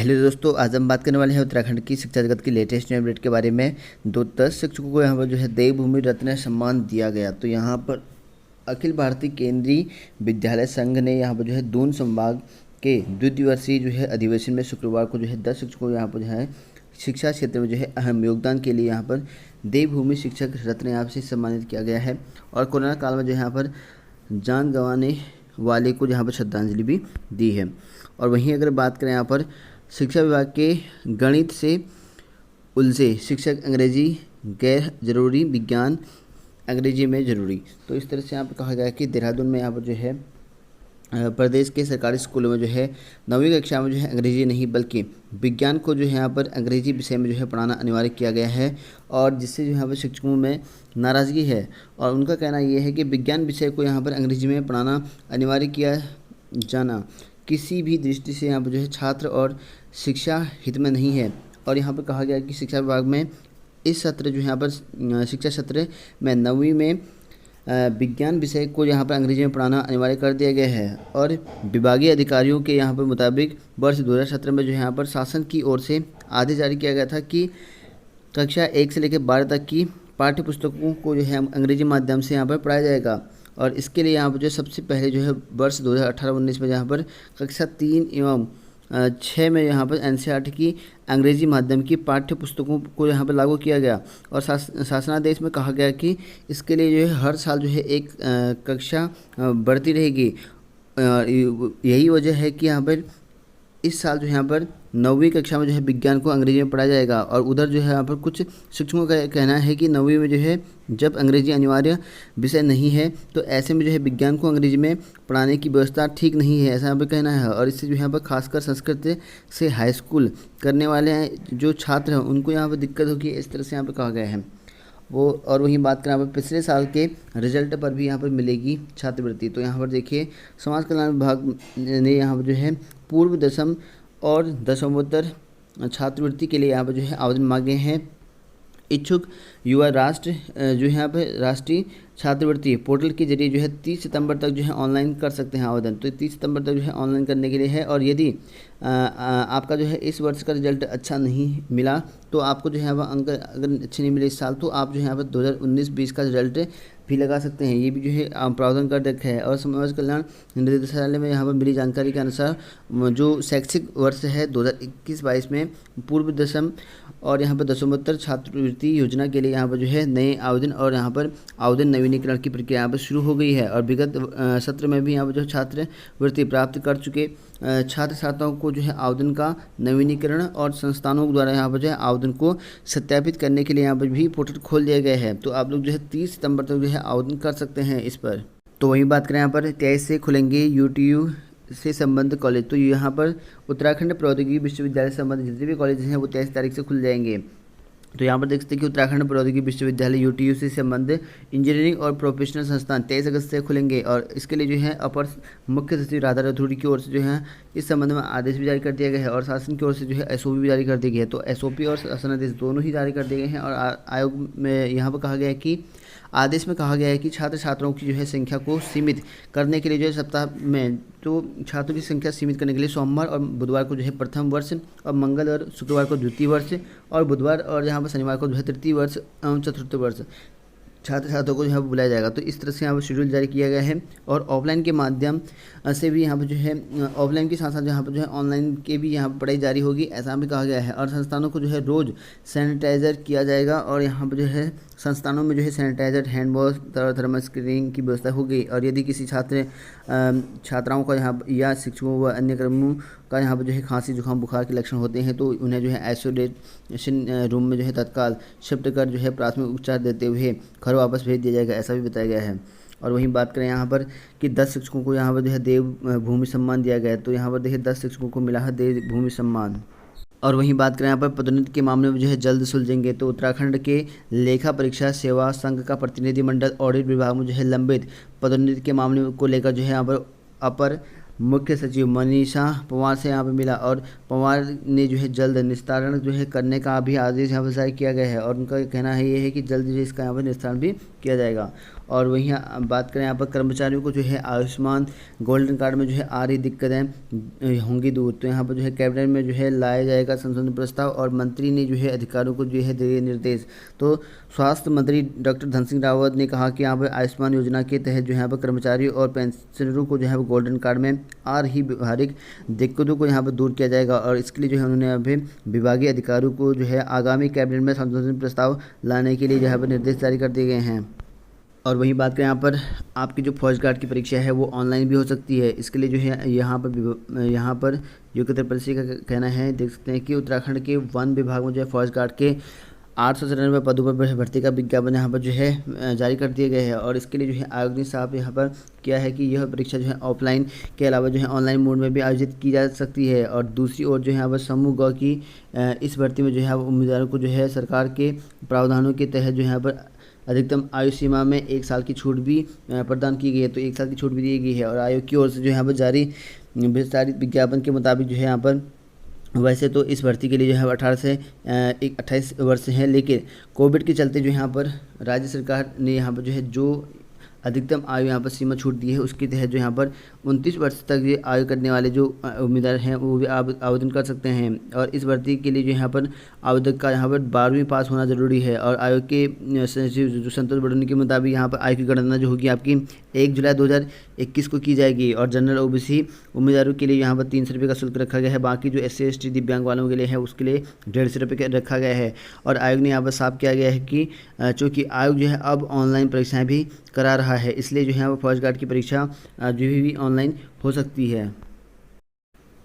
Hello दोस्तों, आज हम बात करने वाले हैं उत्तराखंड की शिक्षा जगत की लेटेस्ट अपडेट के बारे में। 10 शिक्षकों को यहाँ पर जो है देवभूमि रत्न सम्मान दिया गया। तो यहाँ पर अखिल भारतीय केंद्रीय विद्यालय संघ ने यहाँ पर जो है दून संभाग के द्विदिवसीय जो है अधिवेशन में शुक्रवार को जो है 10 शिक्षकों को यहाँ पर जो है शिक्षा क्षेत्र में जो है अहम योगदान के लिए यहाँ पर देवभूमि शिक्षक रत्न यहाँ से सम्मानित किया गया है। और कोरोना काल में जो यहाँ पर जान गंवाने वाले को यहाँ पर श्रद्धांजलि भी दी है। और वहीं अगर बात करें यहाँ पर शिक्षा विभाग के गणित से उलझे शिक्षक अंग्रेजी गैर जरूरी, विज्ञान अंग्रेजी में ज़रूरी। तो इस तरह से यहाँ पर कहा गया है कि देहरादून में यहाँ पर जो है प्रदेश के सरकारी स्कूलों में जो है 9वीं कक्षा में जो है अंग्रेजी नहीं बल्कि विज्ञान को जो है यहाँ पर अंग्रेजी विषय में जो है पढ़ाना अनिवार्य किया गया है। और जिससे जो यहाँ पर शिक्षकों में नाराज़गी है और उनका कहना ये है कि विज्ञान विषय को यहाँ पर अंग्रेजी में पढ़ाना अनिवार्य किया जाना किसी भी दृष्टि से यहाँ पर जो है छात्र और शिक्षा हित में नहीं है। और यहाँ पर कहा गया है कि शिक्षा विभाग में इस सत्र जो यहाँ पर शिक्षा सत्र में 9वीं में विज्ञान विषय को यहाँ पर अंग्रेजी में पढ़ाना अनिवार्य कर दिया गया है। और विभागीय अधिकारियों के यहाँ पर मुताबिक वर्ष 2017 में जो यहाँ पर शासन की ओर से आदेश जारी किया गया था कि कक्षा 1 से लेकर 12 तक की पाठ्य पुस्तकों को जो है अंग्रेजी माध्यम से यहाँ पर पढ़ाया जाएगा। और इसके लिए यहाँ पर जो सबसे पहले जो है वर्ष 2018-19 में यहाँ पर कक्षा 3 एवं 6 में यहाँ पर एनसीईआरटी की अंग्रेजी माध्यम की पाठ्य पुस्तकों को यहाँ पर लागू किया गया। और शासनादेश में कहा गया कि इसके लिए जो है हर साल जो है एक कक्षा बढ़ती रहेगी। यही वजह है कि यहाँ पर इस साल जो है यहाँ पर 9वीं कक्षा में जो है विज्ञान को अंग्रेजी में पढ़ाया जाएगा। और उधर जो है यहाँ पर कुछ शिक्षकों का कहना है कि 9वीं में जो है जब अंग्रेजी अनिवार्य विषय नहीं है तो ऐसे में जो है विज्ञान को अंग्रेजी में पढ़ाने की व्यवस्था ठीक नहीं है, ऐसा यहाँ पर कहना है। और इससे जो यहाँ पर खासकर संस्कृत से हाई स्कूल करने वाले जो छात्र हैं उनको यहाँ पर दिक्कत होगी, इस तरह से यहाँ पर कहा गया है वो। और वहीं बात करें यहाँ पर पिछले साल के रिजल्ट पर भी यहाँ पर मिलेगी छात्रवृत्ति। तो यहाँ पर देखिए समाज कल्याण विभाग ने यहाँ पर जो है पूर्व दशम और दशमोत्तर छात्रवृत्ति के लिए यहाँ पर जो है आवेदन मांगे हैं। इच्छुक युवा राष्ट्र जो है यहाँ पर राष्ट्रीय छात्रवृत्ति पोर्टल के जरिए जो है 30 सितंबर तक जो है ऑनलाइन कर सकते हैं आवेदन। तो 30 सितंबर तक जो है ऑनलाइन करने के लिए है। और यदि आपका जो है इस वर्ष का रिजल्ट अच्छा नहीं मिला तो आपको जो है वह अंक अगर अच्छे नहीं मिले इस साल तो आप जो है यहाँ पर 2019-20 का रिजल्ट भी लगा सकते हैं। ये भी जो है प्रावधान कर रखा है। और समाज कल्याण निदेशालय में यहाँ पर मिली जानकारी के अनुसार जो शैक्षिक वर्ष है 2021-22 में पूर्व दशम और यहाँ पर दशमोत्तर छात्रवृत्ति योजना के लिए यहाँ पर जो है नए आवेदन और यहाँ पर आवेदन नवीनीकरण की प्रक्रिया यहाँ पर शुरू हो गई है। और विगत सत्र में भी यहाँ पर जो छात्रवृत्ति प्राप्त कर चुके छात्र छात्राओं को जो है आवेदन का नवीनीकरण और संस्थानों द्वारा यहाँ पर जो है आवेदन को सत्यापित करने के लिए यहाँ पर भी पोर्टल खोल दिया गया है। तो आप लोग जो है 30 सितंबर तक जो है आवेदन कर सकते हैं इस पर। तो वहीं बात करें यहाँ पर 23 से खुलेंगे यूटीयू से संबंध कॉलेज। तो यहाँ पर उत्तराखंड प्रौद्योगिकी विश्वविद्यालय से संबंधित जितने भी कॉलेज हैं वो 23 तारीख से खुल जाएंगे। तो यहाँ पर देख सकते हैं कि उत्तराखंड प्रौद्योगिकी विश्वविद्यालय यूटीयू से संबंध इंजीनियरिंग और प्रोफेशनल संस्थान 23 अगस्त से खुलेंगे। और इसके लिए जो है अपर मुख्य सचिव राधा राठौड़ी की ओर से जो है इस संबंध में आदेश भी जारी कर दिया गया है। और शासन की ओर से जो है एसओपी भी जारी कर दी गई है। तो एसओपी और शासनादेश दोनों ही जारी कर दिए गए हैं। और आयोग में यहाँ पर कहा गया है कि आदेश में कहा गया है कि छात्र छात्राओं की जो है संख्या को सीमित करने के लिए जो है सप्ताह में तो छात्रों की संख्या सीमित करने के लिए सोमवार और बुधवार को जो है प्रथम वर्ष और मंगल और शुक्रवार को द्वितीय वर्ष और बुधवार और यहाँ पर शनिवार को जो है तृतीय वर्ष एवं चतुर्थ वर्ष छात्र छात्रों को जो है बुलाया जाएगा। तो इस तरह से यहाँ पर शेड्यूल जारी किया गया है। और ऑफलाइन के माध्यम से भी यहाँ पर जो है ऑफलाइन के साथ साथ यहाँ पर जो है ऑनलाइन के भी यहाँ पर पढ़ाई जारी होगी, ऐसा भी कहा गया है। और संस्थानों को जो है रोज़ सैनिटाइज़र किया जाएगा। और यहाँ पर जो है संस्थानों में जो है sanitiser, hand wash, thermal screening की व्यवस्था होगी। और यदि किसी छात्राओं का यहाँ या शिक्षकों व अन्य कर्मियों का यहाँ पर जो है खांसी जुकाम बुखार के लक्षण होते हैं तो उन्हें जो है आइसोलेशन रूम में जो है तत्काल शिफ्ट कर जो है प्राथमिक उपचार देते हुए घर वापस भेज दिया जाएगा, ऐसा भी बताया गया है। और वहीं बात करें यहाँ पर कि 10 शिक्षकों को यहाँ पर जो है देवभूमि सम्मान दिया गया है। तो यहाँ पर देखिए 10 शिक्षकों को मिला है देवभूमि सम्मान। और वहीं बात करें यहाँ पर पदोन्नति के मामले में जो है जल्द सुलझेंगे। तो उत्तराखंड के लेखा परीक्षा सेवा संघ का प्रतिनिधिमंडल ऑडिट विभाग में जो है लंबित पदोन्नति के मामले को लेकर जो है यहाँ पर अपर मुख्य सचिव मनीषा पवार से यहाँ पर मिला। और पवार ने जो है जल्द निस्तारण जो है करने का भी आदेश यहाँ पर जारी किया गया है। और उनका कहना है ये है कि जल्द जो इसका यहाँ पर निस्तारण भी किया जाएगा। और वहीं बात करें यहाँ पर कर्मचारियों को जो है आयुष्मान गोल्डन कार्ड में जो है आ रही दिक्कतें होंगी दूर। तो यहाँ पर जो है कैबिनेट में जो है लाया जाएगा संशोधन प्रस्ताव और मंत्री ने जो है अधिकारियों को जो है दिए निर्देश। तो स्वास्थ्य मंत्री डॉक्टर धन सिंह रावत ने कहा कि यहाँ पर आयुष्मान योजना के तहत जो है यहाँ पर कर्मचारियों और पेंशनरों को जो है गोल्डन कार्ड में आ रही व्यवहारिक दिक्कतों को यहाँ पर दूर किया जाएगा। और इसके लिए जो है उन्होंने अभी विभागीय अधिकारियों को जो है आगामी कैबिनेट में संशोधन प्रस्ताव लाने के लिए जो है निर्देश जारी कर दिए गए हैं। और वहीं बात करें यहाँ पर आपकी जो फौज गार्ड की परीक्षा है वो ऑनलाइन भी हो सकती है। इसके लिए जो है यहाँ पर योग्यता परीक्षा का कहना है, देख सकते हैं कि उत्तराखंड के वन विभाग में जो है फौज गार्ड के 894 पदों पर भर्ती का विज्ञापन यहाँ पर जो है जारी कर दिए गए हैं। और इसके लिए जो है आयोग ने साहब यहाँ पर किया है कि यह परीक्षा जो है ऑफलाइन के अलावा जो है ऑनलाइन मोड में भी आयोजित की जा सकती है। और दूसरी ओर जो है यहाँ पर समूह ग की इस भर्ती में जो है उम्मीदवारों को जो है सरकार के प्रावधानों के तहत जो है यहाँ पर अधिकतम आयु सीमा में 1 साल की छूट भी प्रदान की गई है। तो 1 साल की छूट भी दी गई है। और आयोग की ओर से जो यहाँ पर जारी विस्तारित विज्ञापन के मुताबिक जो है यहाँ पर वैसे तो इस भर्ती के लिए जो है 18 से 28 वर्ष है, लेकिन कोविड के चलते जो यहाँ पर राज्य सरकार ने यहाँ पर जो है जो अधिकतम आयु यहाँ पर सीमा छूट दी है उसके तहत जो यहाँ पर 29 वर्ष तक ये आयु करने वाले जो उम्मीदवार हैं वो भी आवेदन कर सकते हैं। और इस भर्ती के लिए जो यहाँ पर आवेदक का यहाँ पर 12वीं पास होना ज़रूरी है। और आयोग के सचिव जो संतोष बड़ोनी के मुताबिक यहाँ पर आयु की गणना जो होगी आपकी 1 जुलाई 2021 को की जाएगी। और जनरल ओबीसी उम्मीदवारों के लिए यहाँ पर 300 रुपये का शुल्क रखा गया है। बाकी जो SC ST दिव्यांग वालों के लिए है उसके लिए 150 रुपये रखा गया है। और आयोग ने यहाँ पर साफ किया गया है कि चूँकि आयोग जो है अब ऑनलाइन परीक्षाएँ भी करा रहा है, इसलिए जो है वो फौज गार्ड की परीक्षा जो भी ऑनलाइन हो सकती है।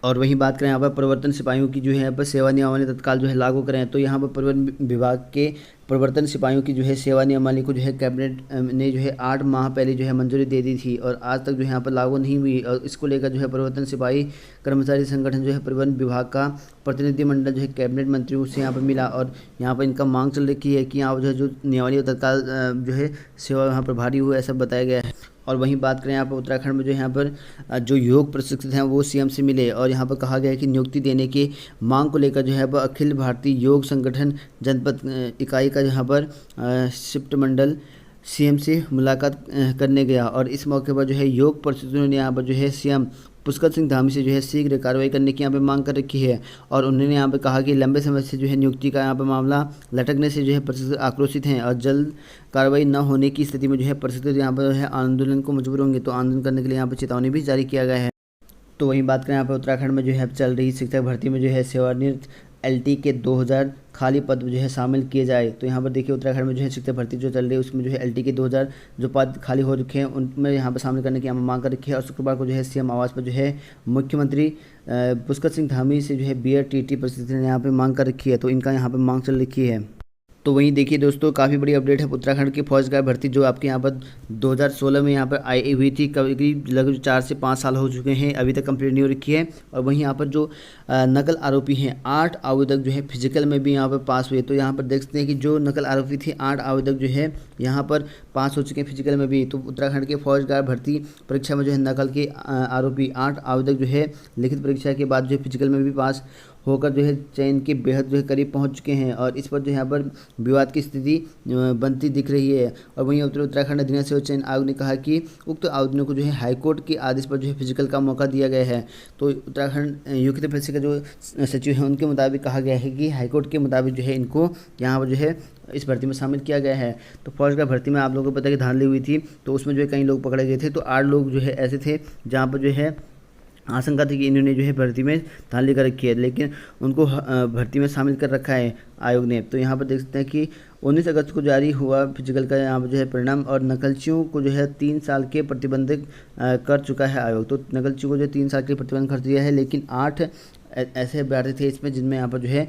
और वहीं बात करें यहाँ पर प्रवर्तन सिपाहियों की जो है यहाँ पर सेवा नियमावली तत्काल जो है लागू करें। तो यहाँ पर परिवहन विभाग के प्रवर्तन सिपाहियों की जो है सेवा नियमावली को जो है कैबिनेट ने जो है 8 माह पहले जो है मंजूरी दे दी थी और आज तक जो है यहाँ पर लागू नहीं हुई। और इसको लेकर जो है प्रवर्तन सिपाही कर्मचारी संगठन जो है परिवहन विभाग का प्रतिनिधिमंडल जो है कैबिनेट मंत्रियों से यहाँ पर मिला और यहाँ पर इनका मांग चल रही है कि यहाँ जो नियमावली तत्काल जो है सेवा यहाँ प्रभारी हो, ऐसा बताया गया है। और वहीं बात करें यहाँ पर उत्तराखंड में जो यहाँ पर जो योग प्रशिक्षित हैं वो CM से मिले और यहाँ पर कहा गया है कि नियुक्ति देने की मांग को लेकर जो है वह अखिल भारतीय योग संगठन जनपद इकाई का यहाँ पर शिफ्ट मंडल CM से मुलाकात करने गया। और इस मौके पर जो है योग प्रशिक्षुओं ने यहाँ पर जो है CM पुष्कर सिंह धामी से जो है शीघ्र कार्रवाई करने की यहाँ पे मांग कर रखी है। और उन्होंने यहाँ पे कहा कि लंबे समय से जो है नियुक्ति का यहाँ पे मामला लटकने से जो है प्रशिक्षु आक्रोशित हैं और जल्द कार्रवाई न होने की स्थिति में जो है प्रशिक्षु यहाँ पर जो है आंदोलन को मजबूर होंगे। तो आंदोलन करने के लिए यहाँ पर चेतावनी भी जारी किया गया है। तो वहीं बात करें यहाँ पर उत्तराखंड में जो है चल रही शिक्षक भर्ती में जो है सेवानिवृत्त LT के 2000 खाली पद जो है शामिल किए जाए। तो यहाँ पर देखिए उत्तराखंड में जो है शिक्षक भर्ती जो चल रही है उसमें जो है LT के 2000 जो पद खाली हो रखे हैं उनमें यहाँ पर शामिल करने की यहाँ मांग कर रखी है। और शुक्रवार को जो है CM आवास पर जो है मुख्यमंत्री पुष्कर सिंह धामी से जो है BED TT प्रशिक्षण ने यहाँ पर मांग कर रखी है। तो इनका यहाँ पर मांग चल रखी है। तो वहीं देखिए दोस्तों काफ़ी बड़ी अपडेट है उत्तराखंड की फौज गार्ड भर्ती जो आपके यहाँ पर 2016 में यहाँ पर आई हुई थी, करीब लगभग 4 से 5 साल हो चुके हैं, अभी तक कंप्लीट नहीं हो रखी है। और वहीं यहाँ पर जो नकल आरोपी हैं 8 आवेदक जो है फिजिकल में भी यहाँ पर पास हुए। तो यहाँ पर देख सकते हैं कि जो नकल आरोपी थे 8 आवेदक जो है यहाँ पर पास हो चुके हैं फिजिकल में भी। तो उत्तराखंड के फौज गार्ड भर्ती परीक्षा में जो है नकल के आरोपी 8 आवेदक जो है लिखित परीक्षा के बाद जो है फिजिकल में भी पास होकर जो है चयन के बेहद जो है करीब पहुंच चुके हैं। और इस पर जो यहाँ पर विवाद की स्थिति बनती दिख रही है। और वहीं उत्तराखंड अधीनस्थ सेवा चयन आयोग ने कहा कि उक्त आवेदनों को जो है हाईकोर्ट के आदेश पर जो है फिजिकल का मौका दिया गया है। तो उत्तराखंड योग्यता परीक्षा का जो सचिव है उनके मुताबिक कहा गया है कि हाईकोर्ट के मुताबिक जो है इनको यहाँ पर जो है इस भर्ती में शामिल किया गया है। तो फौज का भर्ती में आप लोगों को पता है कि धांधली हुई थी, तो उसमें जो है कई लोग पकड़े गए थे। तो 8 लोग जो है ऐसे थे जहाँ पर जो है आशंका थी कि इन्होंने जो है भर्ती में धांधली कर रखी है, लेकिन उनको भर्ती में शामिल कर रखा है आयोग ने। तो यहाँ पर देख सकते हैं कि 19 अगस्त को जारी हुआ फिजिकल का यहाँ पर जो है परिणाम और नकलचियों को जो है 3 साल के प्रतिबंधित कर चुका है आयोग। तो नकलचियों को जो 3 साल के प्रतिबंध कर दिया है, लेकिन 8 ऐसे अभ्यर्थी थे इसमें जिनमें यहाँ पर जो है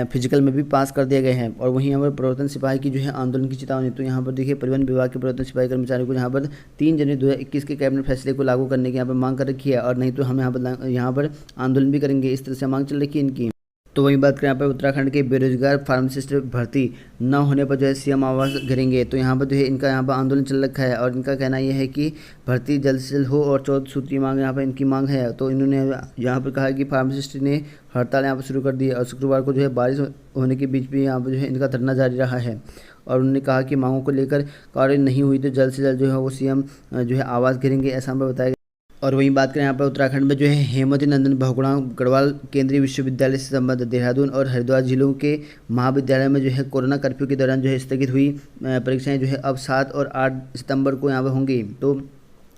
फिजिकल में भी पास कर दिए गए हैं। और वहीं यहाँ पर प्रवर्तन सिपाही की जो है आंदोलन की चेतावनी। तो यहाँ पर देखिए परिवहन विभाग के प्रवर्तन सिपाही कर्मचारियों को यहाँ पर 3 जनवरी 2021 के कैबिनेट फैसले को लागू करने की यहाँ पर मांग कर रखी है। और नहीं तो हम यहाँ पर आंदोलन भी करेंगे, इस तरह से मांग चल रखी है इनकी। तो वहीं बात करें यहाँ पर उत्तराखंड के बेरोजगार फार्मासिस्ट भर्ती न होने पर जो है सीएम आवास घेरेंगे। तो यहाँ पर जो है इनका यहाँ पर आंदोलन चल रखा है और इनका कहना यह है कि भर्ती जल्द से जल्द हो और 14 सूत्रीय मांग यहाँ पर इनकी मांग है। तो इन्होंने यहाँ पर कहा कि फार्मासिस्ट ने हड़ताल यहाँ पर शुरू कर दी है और शुक्रवार को जो है बारिश होने के बीच भी यहाँ पर जो है इनका धरना जारी रहा है। और उन्होंने कहा कि मांगों को लेकर कार्रवाई नहीं हुई तो जल्द से जल्द जो है वो सीएम जो है आवास घेरेंगे, ऐसा हमें बताया। और वहीं बात करें यहाँ पर उत्तराखंड में जो है हेमवती नंदन बहुगुणा गढ़वाल केंद्रीय विश्वविद्यालय से संबद्ध देहरादून और हरिद्वार जिलों के महाविद्यालय में जो है कोरोना कर्फ्यू के दौरान जो है स्थगित हुई परीक्षाएं जो है अब 7 और 8 सितंबर को यहाँ पर होंगी। तो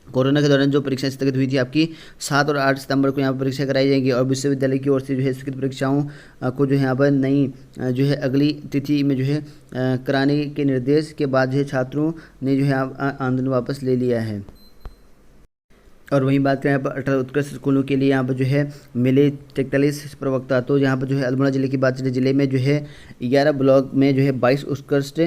कोरोना के दौरान जो परीक्षाएं स्थगित हुई थी आपकी 7 और 8 सितंबर को यहाँ पर परीक्षा कराई जाएंगी और विश्वविद्यालय की ओर से जो है स्थगित परीक्षाओं को जो है यहाँ पर नई जो है अगली तिथि में जो है कराने के निर्देश के बाद जो है छात्रों ने जो है आंदोलन वापस ले लिया है। और वहीं बात करें यहाँ पर 18 उत्कृष्ट स्कूलों के लिए यहाँ पर जो है मिले 43 प्रवक्ता। तो यहाँ पर जो है अल्मोड़ा जिले की बात चले, जिले में जो है 11 ब्लॉक में जो है 22 उत्कृष्ट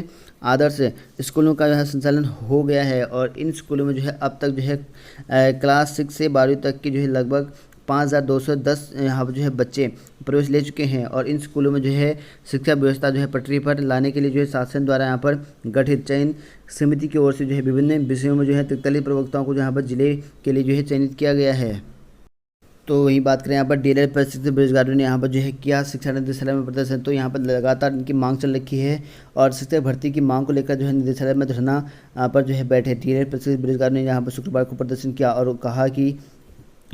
आदर्श स्कूलों का जो है संचालन हो गया है और इन स्कूलों में जो है अब तक जो है क्लास 6 से 12वीं तक की जो है लगभग 5210 यहाँ पर जो है बच्चे प्रवेश ले चुके हैं। और इन स्कूलों में जो है शिक्षा व्यवस्था जो है पटरी पर लाने के लिए जो है शासन द्वारा यहाँ पर गठित चयन समिति की ओर से जो है विभिन्न विषयों में जो है 43 प्रवक्ताओं को यहाँ पर जिले के लिए जो है चयनित किया गया है। तो वहीं बात करें यहाँ पर डीएलएड प्रशिक्षित बेरोजगारों ने यहाँ पर जो है किया शिक्षा निदेशालय में प्रदर्शन। तो यहाँ पर लगातार इनकी मांग चल रखी है और शिक्षक भर्ती की मांग को लेकर जो है निदेशालय में धरना पर जो है बैठे डीएलएड प्रशिक्षित बेरोजगारों ने यहाँ पर शुक्रवार को प्रदर्शन किया और कहा कि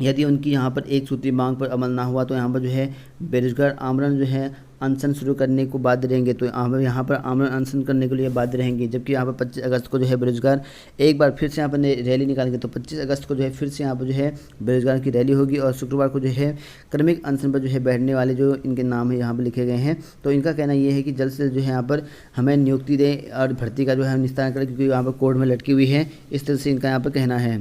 यदि उनकी यहाँ पर एक सूत्री मांग पर अमल ना हुआ तो यहाँ पर जो है बेरोजगार आमरण जो है अनशन शुरू करने को बाध्य रहेंगे। तो यहाँ पर आमरण अनशन करने के लिए बाध्य रहेंगे, जबकि यहाँ पर 25 अगस्त को जो है बेरोजगार एक बार फिर से यहाँ पर रैली निकालेंगे। तो 25 अगस्त को जो है फिर से यहाँ पर जो है बेरोजगार की रैली होगी और शुक्रवार को जो है क्रमिक अनशन पर जो है बैठने वाले जो इनके नाम है यहाँ पर लिखे गए हैं। तो इनका कहना ये है कि जल्द से जल्द जो है यहाँ पर हमें नियुक्ति दें और भर्ती का जो है निस्तारण करें, क्योंकि यहाँ पर कोर्ट में लटकी हुई है। इस तरह से इनका यहाँ पर कहना है।